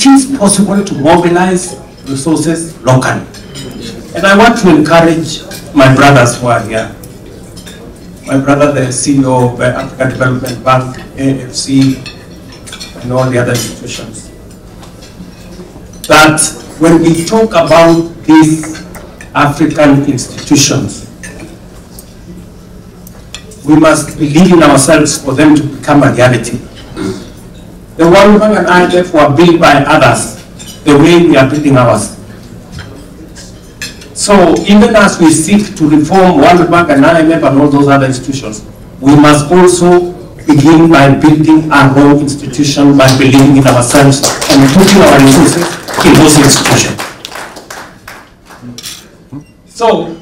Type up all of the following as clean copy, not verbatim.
it is possible to mobilize resources locally. And I want to encourage my brothers who are here. My brother, the CEO of African Development Bank, AFC, and all the other institutions, that when we talk about these African institutions, we must believe in ourselves for them to become a reality. The World Bank and IMF were built by others the way we are building ours. So even as we seek to reform World Bank and IMF and all those other institutions, we must also begin by building our own institution, by believing in ourselves and putting our resources in those institutions. So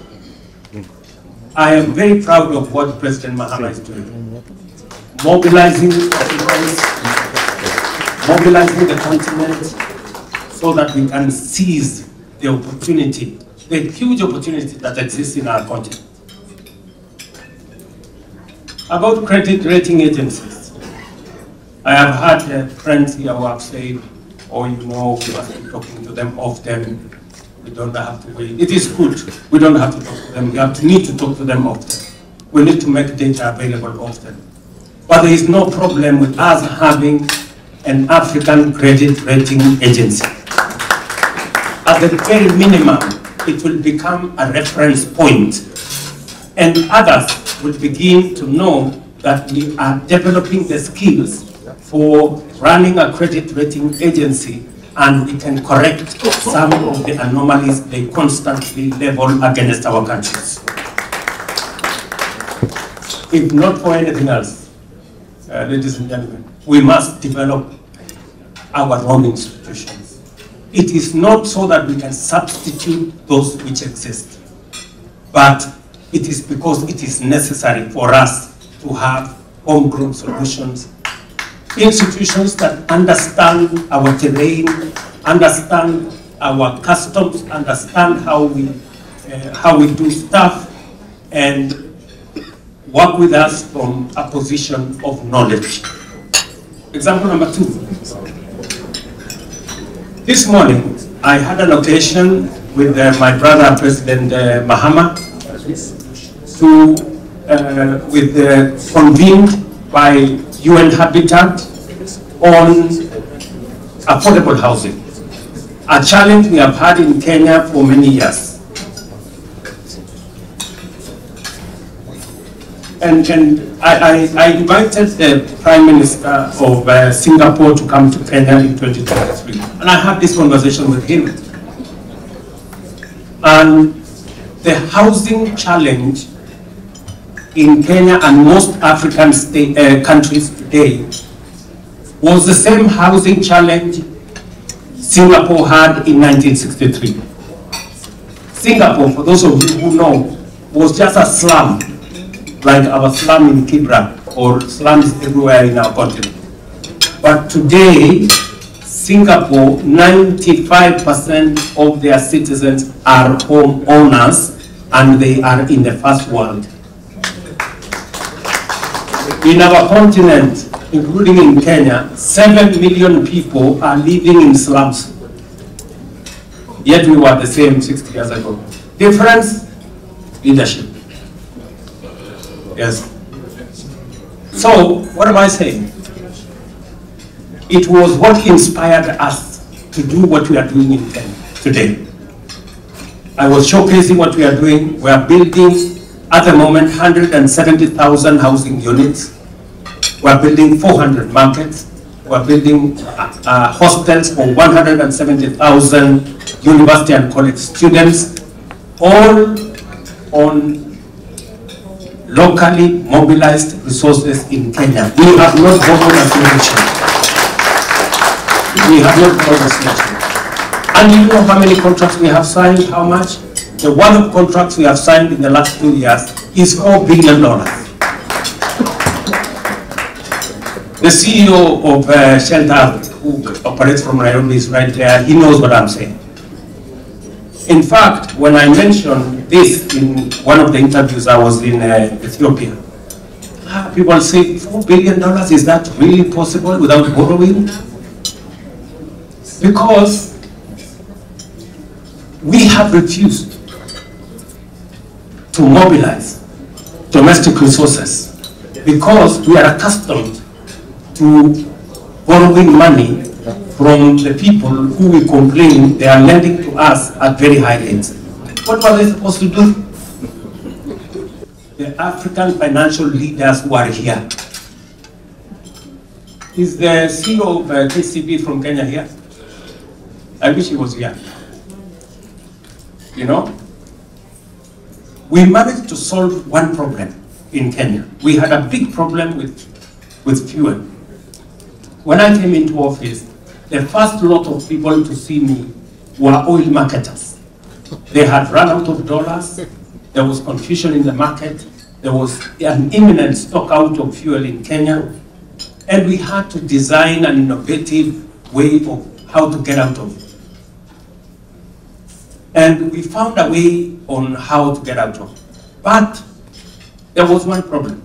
I am very proud of what President Mahama is doing. Mobilizing the continent so that we can seize the opportunity, the huge opportunity that exists in our continent. About credit rating agencies, I have had friends here who have said, oh, you know, we must be talking to them often. We don't have to wait. It is good. We don't have to talk to them. We need to talk to them often. We need to make data available often. But there is no problem with us having an African credit rating agency. At the very minimum, it will become a reference point, and others will begin to know that we are developing the skills for running a credit rating agency, and we can correct some of the anomalies they constantly level against our countries. If not for anything else, ladies and gentlemen, we must develop our own institutions. It is not so that we can substitute those which exist, but it is because it is necessary for us to have homegrown solutions, institutions that understand our terrain, understand our customs, understand how we do stuff, and work with us from a position of knowledge. Example number 2. This morning, I had an occasion with my brother, President Mahama, convened by UN Habitat on affordable housing, a challenge we have had in Kenya for many years. And I invited the Prime Minister of Singapore to come to Kenya in 2023. And I had this conversation with him. And the housing challenge in Kenya and most African countries today was the same housing challenge Singapore had in 1963. Singapore, for those of you who know, was just a slum, like our slum in Kibra or slums everywhere in our continent. But today, Singapore, 95% of their citizens are home owners, and they are in the first world. In our continent, including in Kenya, 7 million people are living in slums. Yet we were the same 60 years ago. Difference? Leadership. Yes. So, what am I saying? It was what inspired us to do what we are doing in Kenya today. I was showcasing what we are doing. We are building, at the moment, 170,000 housing units. We are building 400 markets. We are building hostels for 170,000 university and college students, all on locally mobilized resources in Kenya. We have not borrowed a single shilling. We have not borrowed a single shilling. And you know how many contracts we have signed, how much? The worth of contracts we have signed in the last 2 years is $4 billion. The CEO of Shelter, who operates from Nairobi, is right there. He knows what I'm saying. In fact, when I mentioned this in one of the interviews I was in Ethiopia, people say, $4 billion, is that really possible without borrowing? Because we have refused to mobilize domestic resources because we are accustomed to borrowing money from the people who we complain they are lending to us at very high rates. What were they supposed to do? The African financial leaders who are here. Is the CEO of KCB from Kenya here? I wish he was here. You know, we managed to solve one problem in Kenya. We had a big problem with fuel. When I came into office, the first lot of people to see me were oil marketers. They had run out of dollars. There was confusion in the market. There was an imminent stock out of fuel in Kenya. And we had to design an innovative way of how to get out of it. And we found a way on how to get out of it. But there was one problem.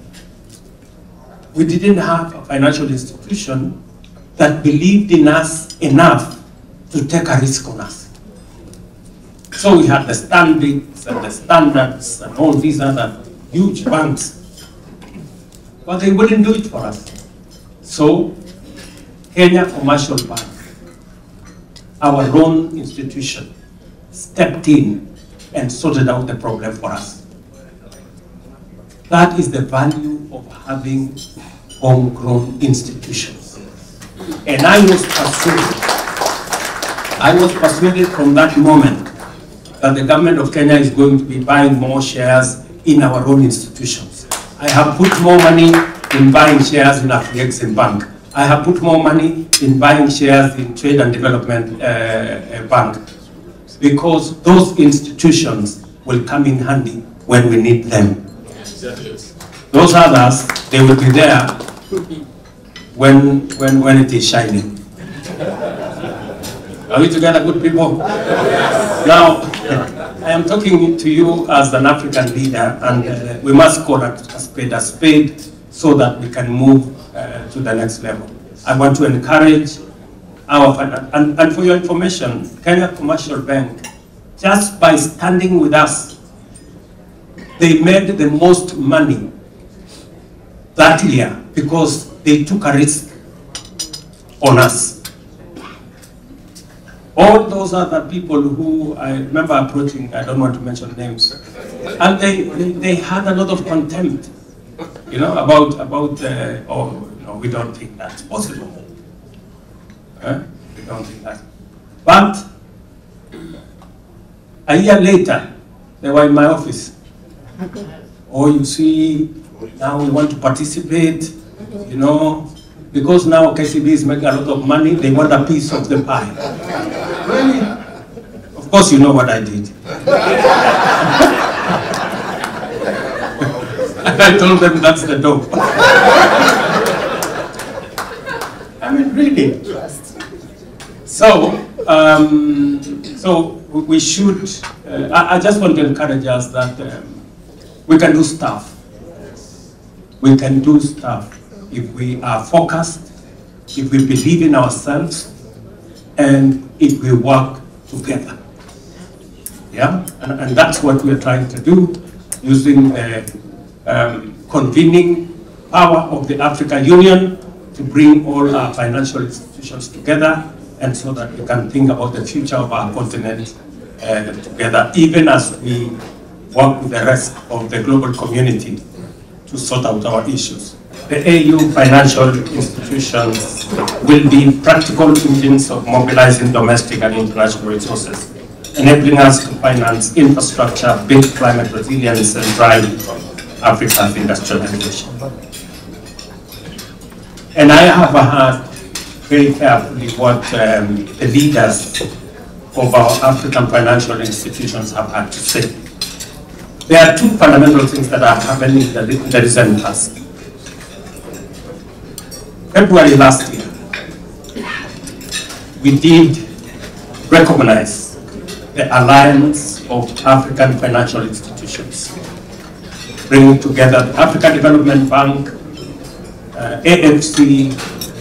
We didn't have a financial institution that believed in us enough to take a risk on us. So we had the Standards and the Standards and all these other huge banks, but they wouldn't do it for us. So Kenya Commercial Bank, our own institution, stepped in and sorted out the problem for us. That is the value of having homegrown institutions. And I was persuaded from that moment that the government of Kenya is going to be buying more shares in our own institutions. I have put more money in buying shares in Afrexim Bank. I have put more money in buying shares in Trade and Development Bank, because those institutions will come in handy when we need them. Those others, they will be there when it is shining. Are we together, good people? Now, I am talking to you as an African leader, and we must call a spade so that we can move to the next level. I want to encourage our, and for your information, Kenya Commercial Bank, just by standing with us, they made the most money that year because they took a risk on us. All those other people who I remember approaching, I don't want to mention names, and they had a lot of contempt, you know, about oh, no, we don't think that's possible. We don't think that. But a year later, they were in my office. Oh, you see, now we want to participate, you know, because now KCB is making a lot of money, they want a piece of the pie. Really? Of course you know what I did. And I told them that's the dope. I mean, really. So, we should, I just want to encourage us that we can do stuff. We can do stuff if we are focused, if we believe in ourselves, and if we work together. Yeah, and that's what we're trying to do, using the convening power of the African Union to bring all our financial institutions together, and so that we can think about the future of our continent together, even as we work with the rest of the global community to sort out our issues. The AU financial institutions will be practical engines of mobilizing domestic and international resources, enabling us to finance infrastructure, build climate resilience, and drive Africa's industrialization. And I have heard very carefully what the leaders of our African financial institutions have had to say. There are two fundamental things that are happening in the recent past. February last year, we did recognize the alliance of African financial institutions, bringing together the African Development Bank, AFC,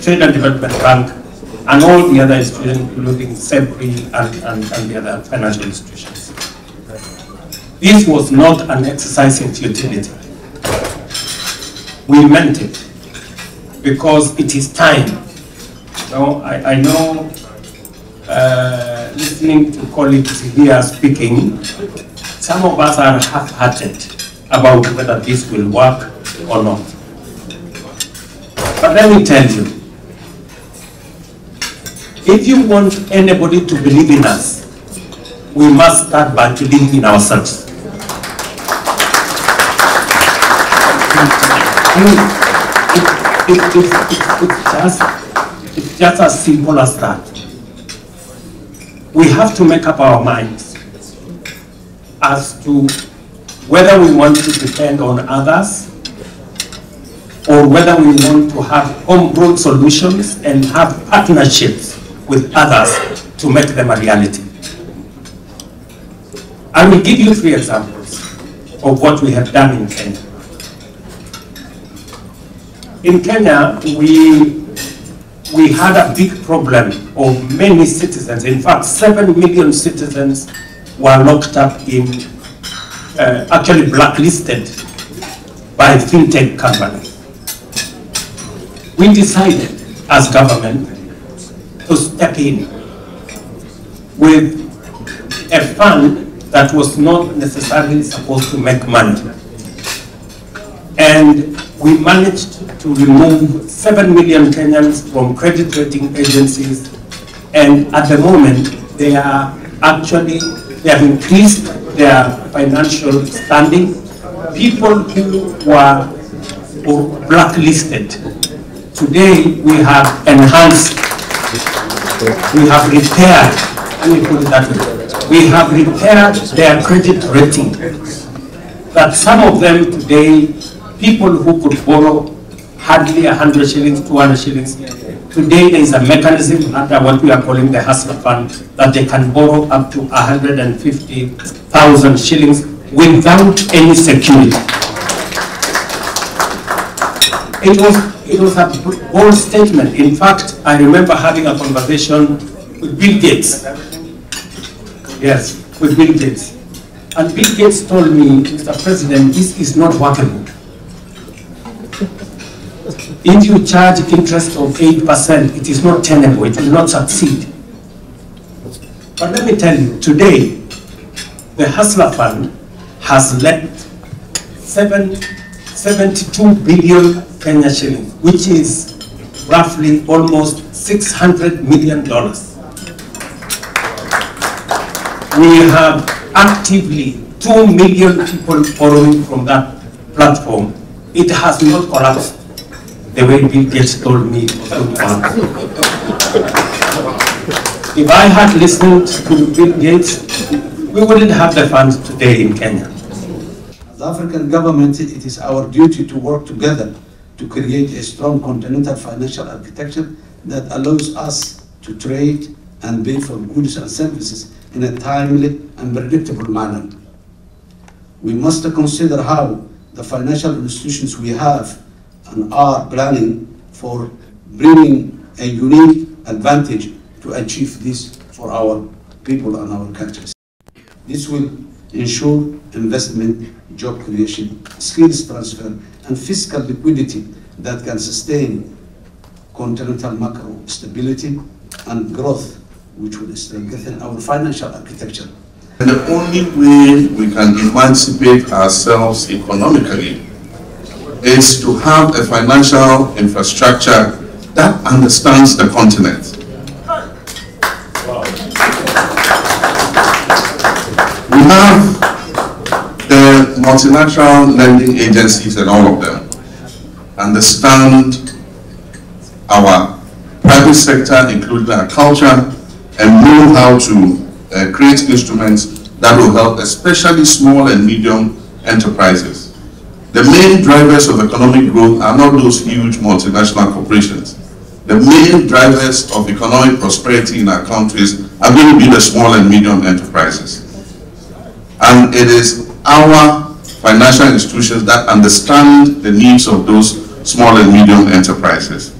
Trade and Development Bank, and all the other institutions, including SEPRI and the other financial institutions. This was not an exercise in futility. We meant it because it is time. I know, listening to colleagues here speaking, some of us are half-hearted about whether this will work or not. But let me tell you, if you want anybody to believe in us, we must start by believing in ourselves. It's just as simple as that. We have to make up our minds as to whether we want to depend on others or whether we want to have homegrown solutions and have partnerships with others to make them a reality. I will give you 3 examples of what we have done in Kenya. In Kenya, we had a big problem of many citizens. In fact, 7 million citizens were locked up in, actually blacklisted by fintech companies. We decided as government to step in with a fund that was not necessarily supposed to make money. And we managed to remove 7 million Kenyans from credit rating agencies, and at the moment they have increased their financial standing. People who were blacklisted, today we have enhanced, we have repaired, let me put it that way, we have repaired their credit rating. That some of them today, people who could borrow hardly 100 shillings, 200 shillings, today there is a mechanism under what we are calling the Hustler Fund that they can borrow up to 150,000 shillings without any security. It was a bold statement. In fact, I remember having a conversation with Bill Gates. Yes, with Bill Gates. And Bill Gates told me, Mr. President, this is not workable. If you charge interest of 8%, it is not tenable, it will not succeed. But let me tell you, today, the Hustler Fund has lent 72 billion Kenya shillings, which is roughly almost $600 million. We have actively 2 million people borrowing from that platform. It has not collapsed the way Bill Gates told me. If I had listened to Bill Gates, we wouldn't have the funds today in Kenya. As African government, it is our duty to work together to create a strong continental financial architecture that allows us to trade and pay for goods and services in a timely and predictable manner. We must consider how the financial institutions we have and are planning for bringing a unique advantage to achieve this for our people and our countries. This will ensure investment, job creation, skills transfer, and fiscal liquidity that can sustain continental macro stability and growth, which will strengthen our financial architecture. And the only way we can emancipate ourselves economically is to have a financial infrastructure that understands the continent. We have the multilateral lending agencies, and all of them understand our private sector, including our culture, and know how to create instruments that will help especially small and medium enterprises. The main drivers of economic growth are not those huge multinational corporations. The main drivers of economic prosperity in our countries are going to be the small and medium enterprises. And it is our financial institutions that understand the needs of those small and medium enterprises.